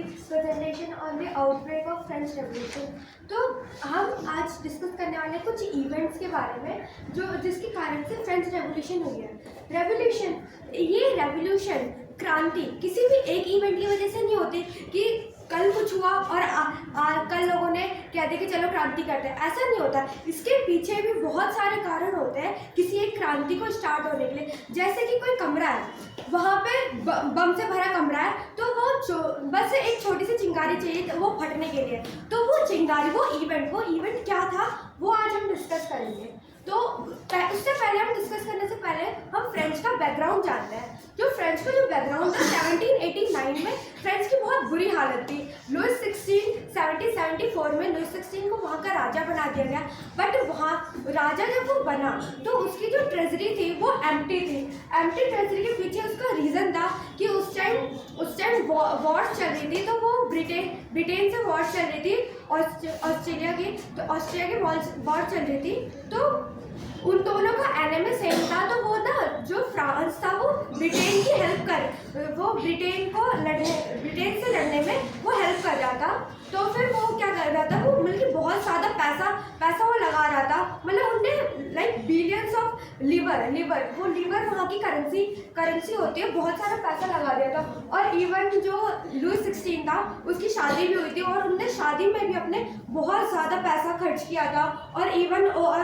presentation on the outbreak of French Revolution। तो हम आज डिस्कस करने वाले कुछ इवेंट्स के बारे में जो जिसके कारण से फ्रेंच रेवोल्यूशन हुई है। ये रेवोल्यूशन क्रांति किसी भी एक इवेंट की वजह से नहीं होती कि कल कुछ हुआ और कल लोगों ने कह दिया कि चलो क्रांति करते हैं, ऐसा नहीं होता। इसके पीछे भी बहुत सारे कारण होते हैं किसी एक क्रांति को स्टार्ट होने के लिए। जैसे कि कोई कमरा है, वहाँ पे बम से भरा कमरा है, तो वो बस एक छोटी सी चिंगारी चाहिए वो फटने के लिए, तो वो चिंगारी वो इवेंट क्या था वो आज हम डिस्कस करेंगे। तो उससे पहले हम डिस्कस करने से पहले हम फ्रेंच का बैकग्राउंड जानते हैं। जो फ्रेंच का जो बैकग्राउंड था 1789 में फ्रेंच की बहुत बुरी हालत थी। लुइस 1774 में लुइस 16 को वहाँ का राजा बना दिया गया, बट वहाँ राजा जब वो बना तो उसकी जो ट्रेजरी थी वो एम्प्टी थी। एम्प्टी ट्रेजरी के पीछे उसका रीज़न था कि उस टाइम वॉर्स चल रही थी, तो वो ब्रिटेन से वॉर चल रही थी, ऑस्ट्रेलिया की वॉर चल रही थी। तो उन दोनों का एनिमी सेम था, तो वो ना जो फ्रांस था वो ब्रिटेन की हेल्प वो ब्रिटेन से लड़ने में वो हेल्प कर रहा था। तो फिर वो क्या कर रहा था, वो मतलब बहुत ज़्यादा पैसा वो लगा रहा था। मतलब उनने लाइक बिलियंस ऑफ लीवर वहाँ की करेंसी होती है, बहुत सारा पैसा लगा दिया था। और इवन जो लुइस 16 था उसकी शादी भी हुई थी और उनने शादी में भी अपने बहुत ज़्यादा पैसा खर्च किया था। और इवन और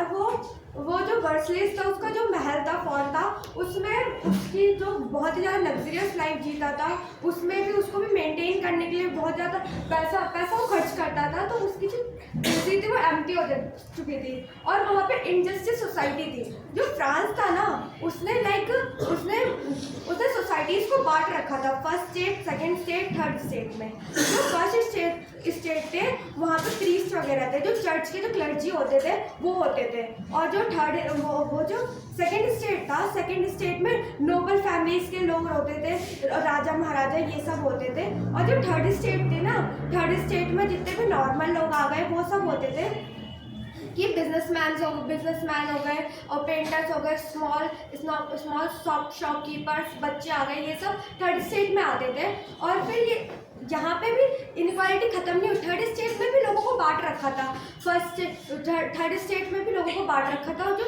वो जो वर्सलेस था, उसका जो महल था, फोर्ट था, उसमें उसकी जो बहुत ही ज़्यादा लग्जरियस लाइफ जीता था, उसमें भी उसको भी मेंटेन करने के लिए बहुत ज़्यादा पैसा वो खर्च करता था। तो उसकी जो चीज़ थी वो एम्प्टी हो चुकी थी और वहाँ पे इनजस्टिस सोसाइटी थी। जो फ्रांस था ना, उसने सोसाइटीज़ को बांट रखा था, first state, second state, third state में। जो फर्स्ट स्टेट थे वहाँ पे प्रीस्ट वगैरह थे, जो चर्च के जो क्लर्जी होते थे वो होते थे। और जो जो सेकेंड स्टेट था, सेकेंड स्टेट में नोबल फैमिलीज के लोग होते थे, राजा महाराजा ये सब होते थे। और जो थर्ड स्टेट थे ना, थर्ड स्टेट में जितने भी नॉर्मल लोग आ गए वो सब होते थे कि बिजनेसमैन हो गए और पेंटर्स हो गए, स्मॉल शॉपकीपर्स, बच्चे आ गए, ये सब थर्ड स्टेट में आते थे। और फिर ये यहाँ पे भी इनक्वालिटी खत्म नहीं हुई, थर्ड स्टेट में भी लोगों को बांट रखा था, थर्ड स्टेट में भी लोगों को बांट रखा था। और जो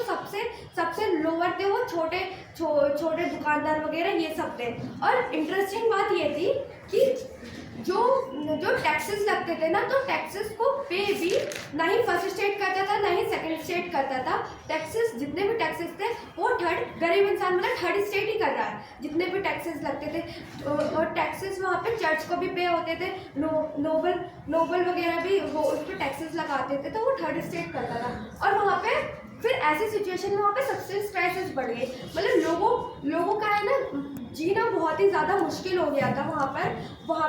सबसे लोअर थे वो छोटे दुकानदार वगैरह ये सब थे। और इंटरेस्टिंग बात ये थी कि जो टैक्सेस लगते थे ना, तो टैक्सेस को पे भी ना ही फर्स्ट स्टेट करता था ना ही सेकंड स्टेट करता था। टैक्सेस जितने भी टैक्सेस थे वो गरीब इंसान मतलब थर्ड स्टेट ही कर रहा है, जितने भी टैक्सेस लगते थे। और टैक्सेस वहाँ पे चर्च को भी पे होते थे, नोबल वगैरह भी वो उस पर टैक्सेस लगाते थे, तो वो थर्ड स्टेट करता था। और वहाँ पे फिर ऐसी सिचुएशन में वहाँ पे सब्सिडेंस प्राइसेस बढ़ गए, मतलब लोगों का है ना जीना बहुत ही ज़्यादा मुश्किल हो गया था वहाँ पे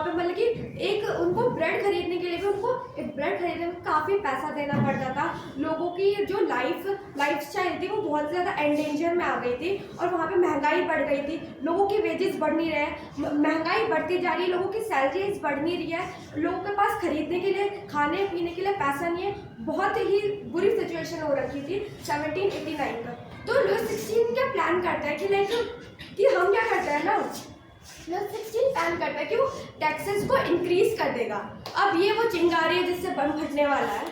मतलब कि एक उनको ब्रेड खरीदने के लिए भी उनको एक ब्रेड खरीदने में काफ़ी पैसा देना पड़ता था। लोगों की जो लाइफ स्टाइल थी वो बहुत ज़्यादा एंडेंजर में आ गई थी। और वहाँ पे महंगाई बढ़ गई थी, लोगों की वेजेस बढ़ नहीं रहे, महंगाई बढ़ती जा रही है, लोगों की सैलरीज बढ़ नहीं रही है, लोगों के पास खरीदने के लिए खाने पीने के लिए पैसा नहीं है। बहुत ही बुरी सिचुएशन हो रखी थी 1789 का। तो लुइस 16 क्या प्लान करता है कि हम क्या करते हैं ना, लुइस 16 प्लान करता है कि वो टैक्सेस को इंक्रीज कर देगा। अब ये वो चिंगारी है जिससे बम फटने वाला है,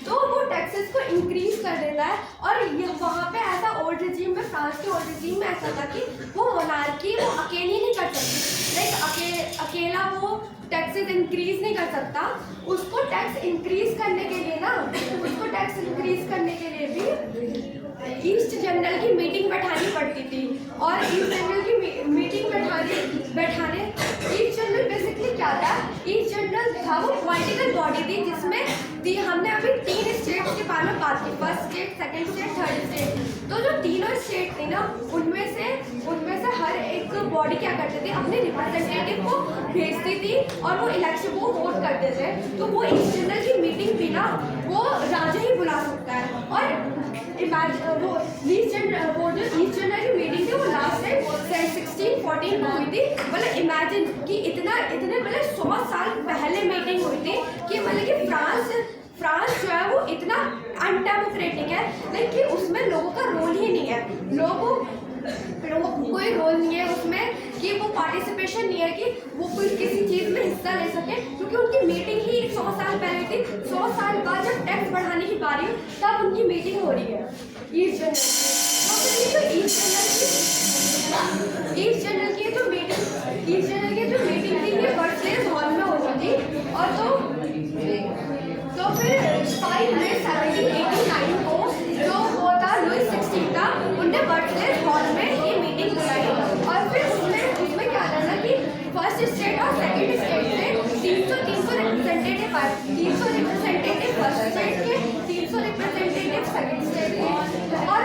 तो वो टैक्सेस को इंक्रीज कर देता है। और ये वहाँ पे ऐसा ओल्ड रिजीम में, फ्रांस के ओल्ड रिजीम में ऐसा था कि वो मोनार्की वो अकेली नहीं कर सकती, लाइक अकेला वो टैक्सेस इंक्रीज नहीं कर सकता। उसको टैक्स इंक्रीज करने के लिए भी ईस्ट जनरल की मीटिंग बैठानी पड़ती थी। और ईस्ट जनरल की मीटिंग बैठाने ईस्ट जनरल बेसिकली क्या था, ईस्ट जनरल था वो पॉलिटिकल बॉडी थी जिसमें हमने अभी 3 स्टेट्स के बारे में बात की, first state, second state, third state. तो जो तीनों स्टेट थी ना, उनमें से हर एक बॉडी क्या करते थे, अपने रिप्रेजेंटेटिव को भेजती थी और वो इलेक्शन वो वोट करते थे। तो वो ईस्ट जनरल की मीटिंग भी ना वो राजा ही बुला सकता है। और वो ईस्ट जनरल की मीटिंग थी वो लास्ट टाइम 1614 में हुई थी। मतलब इमेजिन कि इतने मतलब 100 साल पहले मीटिंग हुई थी कि मतलब कि फ्रांस जो है वो इतना अनडेमोक्रेटिक है, लेकिन उसमें लोगों का रोल ही नहीं है, लोगों कोई रोल नहीं है उसमें कि वो पार्टिसिपेशन नहीं है कि वो कोई किसी चीज़ में हिस्सा ले सके। मीटिंग ही 100 साल पहले थी। 100 साल बाद जब टैक्स बढ़ाने की बारी हुई तब उनकी मीटिंग हो रही है ईस्ट जनरल की। ईस्ट जनरल की जो मीटिंग थी ये वर्सेस हॉल में होती थी। और तो फिर 5 मई 1789 को जो वो था लुई 16 था, उनने वर्सेस हॉल में ये मीटिंग बुलाई। और फिर उसमें क्या था ना कि फर्स्ट स्टेट और सेकंड स्टेट से 300 रिप्रेजेंटेटिव आए। 300 रिप्रेजेंटेटिव फर्स्ट स्टेट के, 300 रिप्रेजेंटेटिव सेकंड स्टेट के। और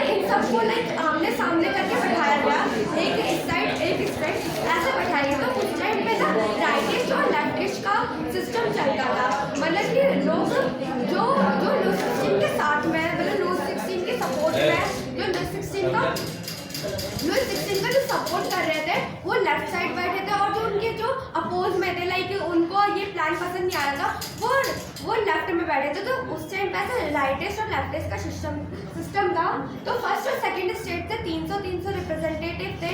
इन सबको लाइक आमने सामने करके बैठाया गया, एक इस साइड एक इस साइड ऐसे बैठाया गया। तो उस टाइम पे ना राइटिस्ट और लेफ्टिस्ट का सिस्टम चलता था। मतलब कि लोग जो लुई 16 के साथ में, मतलब लुई 16 के सपोर्ट में, जो लुई 16 का जो सपोर्ट कर रहे थे वो लेफ्ट साइड बैठे थे, और जो उनके जो अपोज में थे लाइक उनको ये प्लान पसंद नहीं आया था वो लेफ्ट में बैठे थे। तो उस टाइम पे ऐसा राइटिस्ट और लेफ्टिस्ट का सिस्टम था। तो फर्स्ट और सेकंड स्टेट से 300 रिप्रेजेंटेटिव थे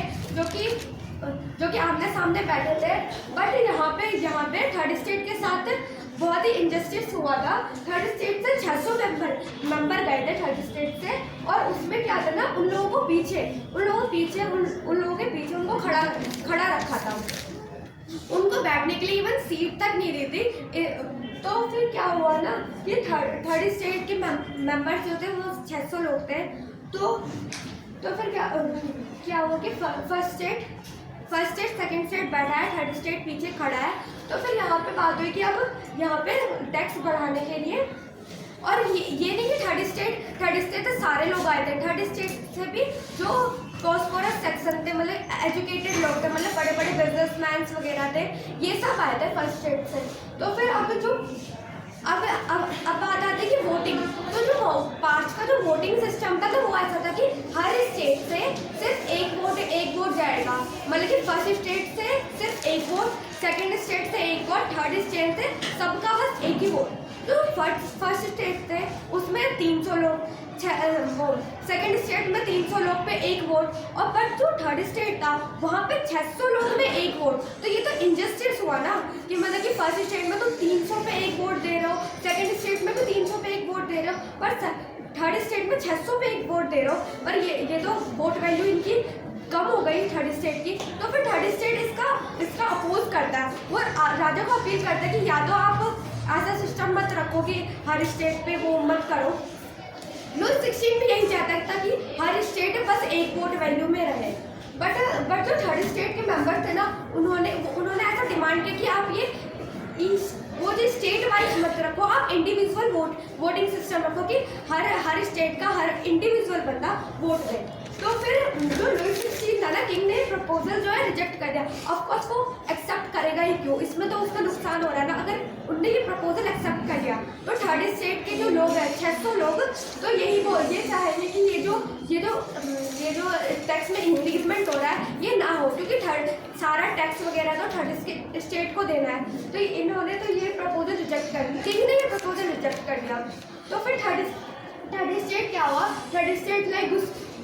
जो कि आमने सामने बैठे थे। बट यहाँ पे थर्ड स्टेट के साथ बहुत ही इंजस्टिस हुआ था। थर्ड स्टेट से 600 मेंबर गए थे थर्ड स्टेट से। और उसमें क्या था ना, उन लोगों के पीछे उनको खड़ा रखा था। उनको बैठने के लिए इवन सीट तक नहीं दी थी। तो फिर क्या हुआ ना कि थर्ड स्टेट के मेंबर्स जो थे वो 600 लोग थे। तो फिर क्या हुआ कि फर्स्ट स्टेट सेकंड स्टेट बैठा है, थर्ड स्टेट पीछे खड़ा है। तो फिर यहाँ पे बात हुई कि अब यहाँ पे टैक्स बढ़ाने के लिए, और ये नहीं कि थर्ड स्टेट से सारे लोग आए थे। थर्ड स्टेट से भी जो कॉस्पोरस सेक्शन थे, मतलब एजुकेटेड लोग थे, मतलब बड़े बड़े बिजनेसमैन वगैरह थे, ये सब आए थे फर्स्ट स्टेट से। तो फिर अब बात आती है कि वोटिंग। तो जो पास्ट का जो वोटिंग सिस्टम था, तो वो ऐसा था कि हर स्टेट से सिर्फ एक वोट जाएगा। मतलब कि फर्स्ट स्टेट से सिर्फ एक वोट, सेकंड स्टेट से एक वोट, थर्ड स्टेट से सबका बस एक ही वोट। जो फर्स्ट स्टेट थे उसमें 300 लोग, सेकंड स्टेट में 300 लोग पे एक वोट, और बट जो थर्ड स्टेट था वहाँ पे 600 लोग में एक वोट। तो ये तो इंजस्टिस हुआ ना कि मतलब कि फर्स्ट स्टेट में तो 300 पे एक वोट दे रहे हो, सेकंड स्टेट में तो 300 पे एक वोट दे रहे हो, पर थर्ड स्टेट में 600 पे एक वोट दे रहे हो। पर ये तो वोट वैल्यू इनकी कम हो गई थर्ड स्टेट की। तो फिर थर्ड स्टेट इसका अपोज करता है। वो राजा को अपील करता है कि या तो आप ऐसा सिस्टम मत रखो कि हर स्टेट पे वो मत करो। लुई 16 भी यही चाहता था कि हर स्टेट बस एक वोट वैल्यू में रहे। बट जो थर्ड स्टेट के मेंबर थे ना, उन्होंने ऐसा डिमांड किया कि आप वो जो स्टेट वाइज मत रखो, आप इंडिविजुअल वोटिंग सिस्टम रखो कि हर स्टेट का हर इंडिविजुअल बंदा वोट दे। तो फिर जो लुई 16 था ना, किंग ने प्रपोजल जो है रिजेक्ट कर दिया। ऑफकोर्स वो एक्सेप्ट करेगा ही क्यों, इसमें तो उसका नुकसान हो रहा है ना। अगर उनने ये प्रपोजल एक्सेप्ट कर दिया तो थर्ड स्टेट के जो लोग हैं 600 लोग, तो ये चाहेंगे कि ये जो टैक्स में इंक्रीजमेंट हो रहा है ये ना हो, क्योंकि सारा टैक्स वगैरह तो थर्ड स्टेट को देना है। तो इन्होंने तो ये प्रपोजल रिजेक्ट कर दिया, किंग ने ये प्रपोजल रिजेक्ट कर दिया। तो फिर थर्ड स्टेट क्या हुआ, थर्ड स्टेट लाइक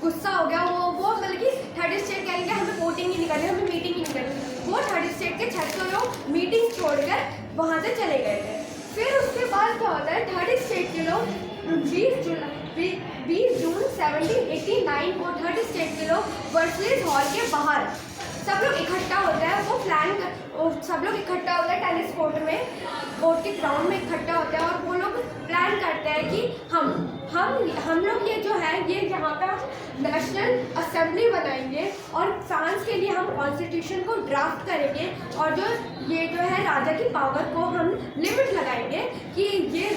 गुस्सा हो गया। वो मतलब कि थर्ड स्टेट कहेंगे हमें वोटिंग ही नहीं करनी, हमें मीटिंग ही नहीं करनी। वो थर्ड स्टेट के 600 लोग मीटिंग छोड़कर वहाँ से चले गए थे। फिर उसके बाद क्या होता है, थर्ड स्टेट के लोग 20 जून 1789 को थर्ड स्टेट के लोग वर्सेस हॉल के बाहर सब लोग इकट्ठा होते हैं। सब लोग इकट्ठा होते हैं टेनिस कोर्ट के ग्राउंड में इकट्ठा होते हैं, और वो लोग प्लान करते हैं कि हम लोग ये जो है ये यहाँ पे नेशनल असेंबली बनाएंगे, और फ्रांस के लिए हम कॉन्स्टिट्यूशन को ड्राफ्ट करेंगे, और ये जो है राजा की पावर को हम लिमिट लगाएंगे कि ये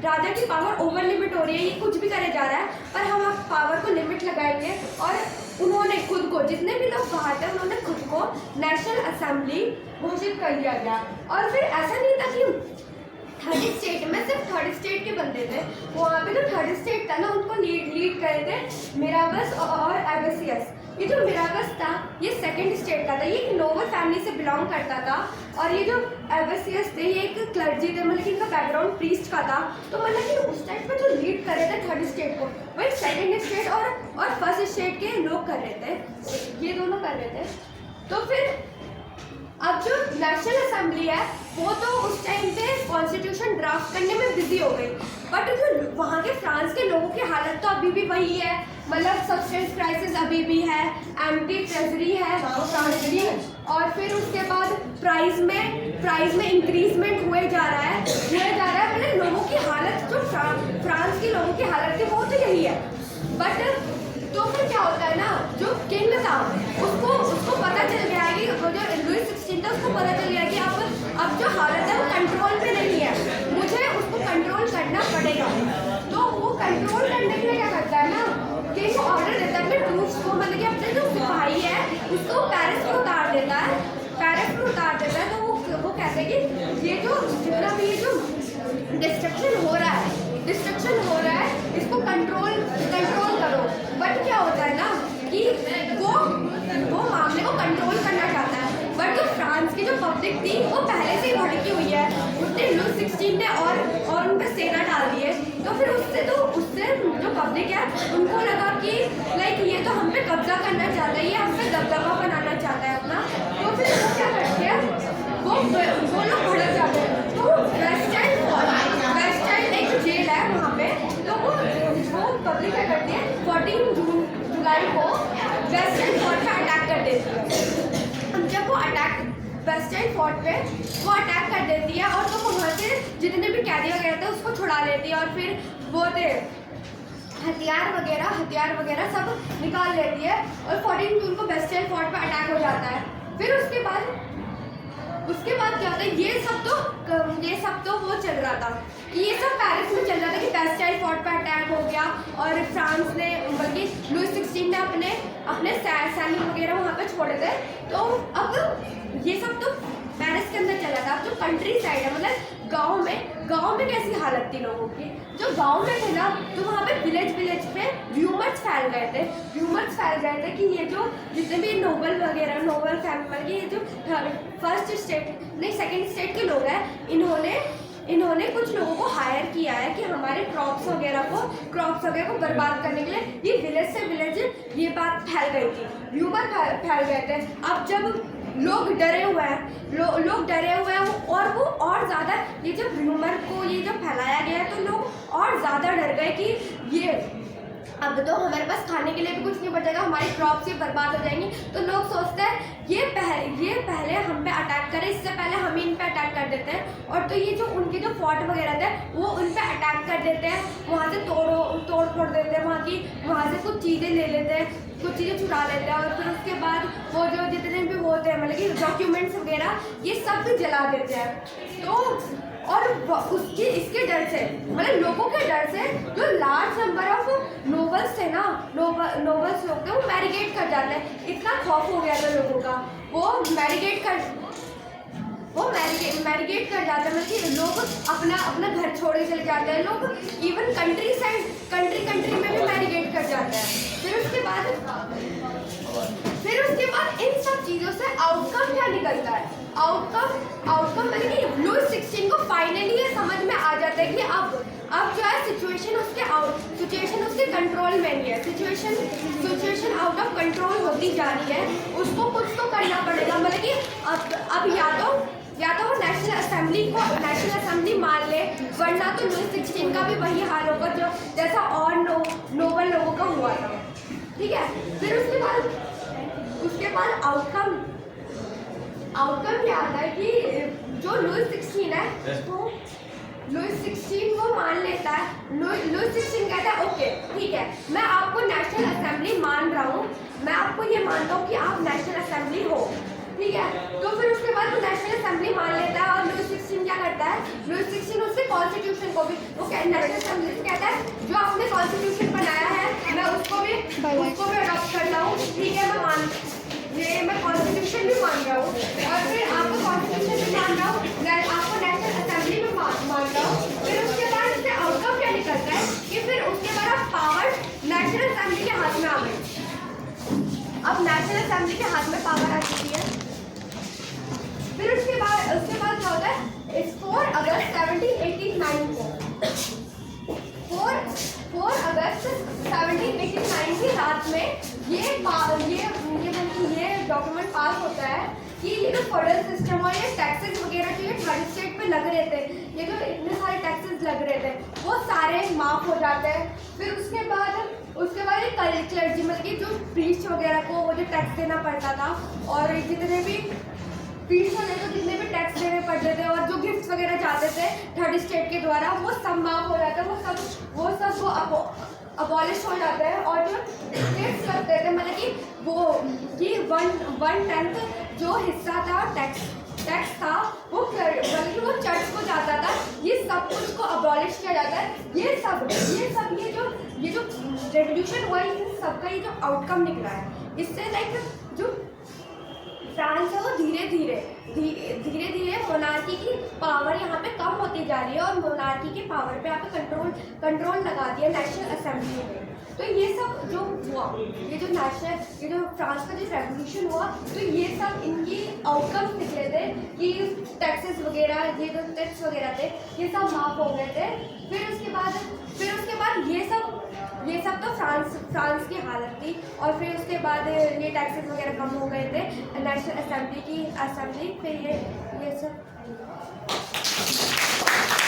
राजा की पावर ओवर लिमिट हो रही है, ये कुछ भी करे जा रहा है, पर हम आप पावर को लिमिट लगाएंगे। और उन्होंने खुद को, जितने भी लोग बाहर थे उन्होंने खुद को नेशनल असेंबली घोषित कर लिया गया। और फिर ऐसा नहीं था कि थर्ड स्टेट में सिर्फ थर्ड स्टेट के बंदे थे, वहाँ पे जो थर्ड स्टेट था ना उनको लीड करे थे मिराबस और एबेसियस। ये जो मिराबस था ये सेकंड स्टेट का था, ये एक नोबल फैमिली से बिलोंग करता था, और ये जो एबेसियस थे ये एक क्लर्जी थे, मतलब कि इनका बैकग्राउंड प्रीस्ट का था। तो मतलब कि उस टाइम पे जो लीड कर रहे थे थर्ड स्टेट को, वही सेकंड स्टेट और फर्स्ट स्टेट के लोग कर रहे थे, ये दोनों कर रहे थे। तो फिर अब जो नेशनल असेंबली है वो तो उस टाइम पे कॉन्स्टिट्यूशन ड्राफ्ट करने में बिजी हो गई, बट जो वहाँ के फ्रांस के लोगों की हालत तो अभी भी वही है, मतलब सब्सटेंस क्राइसिस अभी भी है, एम्प्टी ट्रेजरी है फ्रांस की, और फिर उसके बाद प्राइस में इंक्रीजमेंट हुए जा रहा है मतलब लोगों की हालत जो फ्रांस के लोगों की हालत थी वो तो यही है। बट तो फिर क्या होता है ना, जो किंग था उसको पता चल गया है कि वो जो लुई 16 था उसको पता चल गया कि अब जो हालत है वो कंट्रोल में नहीं है, मुझे उसको कंट्रोल करना पड़ेगा। तो वो कंट्रोल करने के लिए क्या करता है ना कि वो ऑर्डर देता है अपने ट्रूप्स को, मतलब कि अपने जो सिपाही है उसको पेरिस में उतार देता है, तो वो कहते हैं कि ये जो जितना भी ये जो डिस्ट्रक्शन हो रहा है इसको कंट्रोल करो। बट क्या होता है ना कि वो मामले को कंट्रोल करना चाहता है, बट जो फ्रांस की जो पब्लिक थी वो पहले से ही भड़की हुई है, उसने लुई 16 ने और उन पर सेना डाल दी है। तो फिर उससे जो पब्लिक है उनको लगा कि लाइक ये तो हम पे कब्जा करना चाहता है, ये हम पे दबदबा बनाना चाहता है अपना। तो फिर वो क्या करते हैं, वो लोग भड़क जाते हैं। तो वेस्टाइल एक जेल है वहाँ पे, तो वो पब्लिक क्या करती है 14 जुलाई को वेस्टाइल फोर्ट पे अटैक कर देती है। अब जब वो वेस्टाइल फोर्ट पे वो अटैक कर देती है और तो वहाँ से जितने भी कैदी वगैरह थे उसको छुड़ा लेती है, और फिर वो हथियार वगैरह सब निकाल लेती है, और 14 जून को वेस्टाइल फोर्ट पे अटैक हो जाता है। फिर उसके बाद क्या होता है, ये सब तो वो चल रहा था कि ये सब पेरिस में चल रहा था कि वेस्टाइल फोर्ट पे अटैक हो गया, और फ्रांस ने बल्कि लुई 16 ने अपने सैनिक वगैरह वहाँ पे छोड़े थे। तो अब ये सब तो पेरिस के अंदर चला था। अब जो कंट्री साइड है, मतलब गांव में कैसी हालत थी लोगों की, जो गांव में थे ना, तो वहाँ पे विलेज पे र्यूमर्स फैल गए थे कि ये जो जितने भी नोबल फैमिली, ये जो फर्स्ट स्टेट नहीं सेकंड स्टेट के लोग हैं, इन्होंने कुछ लोगों को हायर किया है कि हमारे क्रॉप्स वगैरह को बर्बाद करने के लिए। ये विलेज से विलेज ये बात फैल गई थी, र्यूमर फैल गए थे। अब जब लोग डरे हुए हैं और ज़्यादा ये जब र्यूमर को ये जब फैलाया गया तो लोग और ज़्यादा डर गए कि ये अब तो हमारे पास खाने के लिए भी कुछ नहीं बचेगा, हमारी क्रॉप्स ये बर्बाद हो जाएंगी। तो लोग सोचते हैं ये पहले हम पे अटैक करें, इससे पहले हम इन पे अटैक कर देते हैं, और तो ये जो उनके जो फोर्ट वगैरह थे वो उन पे अटैक कर देते हैं, वहाँ से तोड़ फोड़ देते हैं, वहाँ से कुछ चीज़ें ले लेते हैं, कुछ चीज़ें चुरा लेते हैं, और फिर उसके बाद वो जो जितने भी होते हैं मतलब कि डॉक्यूमेंट्स वगैरह ये सब भी जला देते हैं। तो और इसके डर से, मतलब लोगों के डर से जो लार्ज नंबर ऑफ नोबल्स थे ना, नोबल्स लोग थे, वो मैरिगेट कर जाते हैं। इतना खौफ हो गया था लोगों का, वो मैरिगेट कर जाते हैं, मतलब कि लोग अपना घर छोड़ के चले जाते हैं, लोग इवन कंट्री में भी मैरिगेट कर जाते हैं। फिर उसके बाद इन सब चीज़ों से आउटकम क्या निकलता है, आउटकम मतलब कि लुई 16 को फाइनली ये समझ में आ जाता है कि अब जो है सिचुएशन उसके कंट्रोल में नहीं है, सिचुएशन आउट ऑफ कंट्रोल होती जा रही है, उसको कुछ तो करना पड़ेगा। मतलब कि अब या तो वो नेशनल असेंबली मान ले, वरना तो लुई 16 का भी वही हाल होगा जो जैसा और नोबल लोगों का हुआ था। ठीक है, फिर उसके बाद आउटकम क्या आता है कि जो लुई 16 है तो लुई 16 वो मान लेता है, लुई 16 कहता है ओके ठीक है, मैं आपको नेशनल असेंबली मान रहा हूँ, मैं आपको ये मानता हूँ कि आप नेशनल असेंबली हो, ठीक है। तो फिर उसके बाद वो नेशनल असेंबली मान लेता है, और लुई 16 क्या करता है, लुई 16 उससे कॉन्स्टिट्यूशन को भी वो नेशनल असेंबली से कहता है जो आपने कॉन्स्टिट्यूशन बनाया है मैं उसको भी अडॉप्ट करता हूँ, ठीक है, मैं कॉन्स्टिट्यूशन भी मान रहा हूँ, और फिर आपको कॉन्स्टिट्यूशन भी मान रहा हूँ, आपको नेशनल असेंबली में मान रहा हूँ। फिर उसके बाद इससे आउटकम क्या निकलता है कि फिर उसके बाद अब पावर नेशनल असेंबली के हाथ में आ गई, अब नेशनल असेंबली के हाथ में पावर आ चुकी है। फिर उसके बाद क्या होता है, 4 अगस्त 1789 को 4 अगस्त 1789 की रात में ये डॉक्यूमेंट पास होता है कि ये जो फेडरल सिस्टम और ये टैक्सेस वगैरह जो ये थर्ड स्टेट पे लग रहे थे, ये जो इतने सारे टैक्सेस लग रहे थे वो सारे माफ़ हो जाते हैं। फिर उसके बाद ये क्लर्जी मतलब कि जो प्रीस्ट वगैरह को वो जो टैक्स देना पड़ता था, और जितने भी प्रीस्ट वगैरह को जितने भी टैक्स देने पड़ते थे और जो गिफ्ट वगैरह जाते थे थर्ड स्टेट के द्वारा, वो सब माफ़ हो जाता है, वो सब अबॉलिश हो जाता है। और जो स्टेट्स करते थे मतलब कि वो कि 1/10 जो हिस्सा था टैक्स था वो बल्कि वो चर्च को जाता था, ये सब कुछ को अबॉलिश किया जाता है। ये जो रेवोल्यूशन हुआ है, इन सब का ये जो आउटकम निकला है, इससे लाइक जो फ्रांस है वो धीरे धीरे मोनार्की की पावर यहाँ पे कम होती जा रही है और मोनार्की की पावर पे यहाँ पे कंट्रोल लगा दिया नेशनल असेंबली ने। तो ये सब जो हुआ, ये जो फ्रांस का जो रेवोल्यूशन हुआ, तो ये सब इनकी आउटकम निकले थे कि टैक्सेस वगैरह, ये जो टैक्स वगैरह थे ये सब माफ़ हो गए थे। फिर उसके बाद ये सब तो फ्रांस की हालत थी। और फिर उसके बाद ये टैक्सेस वगैरह कम हो गए थे, नेशनल असेंबली फिर ये सब